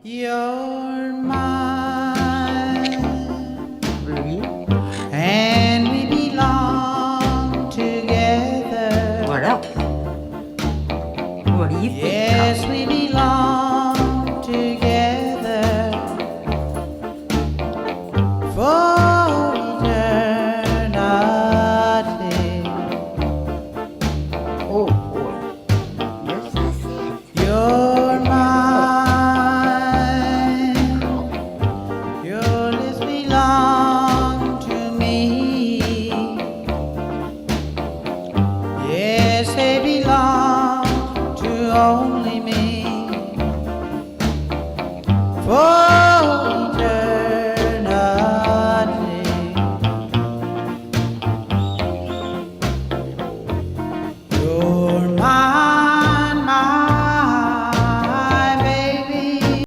You're mine, Really? and we belong together. What else? What do you think? Yes, we belong together for eternity. Oh boy. Yes, that's it. You're mine, your lips belong to me. Yes, they belong to only me. For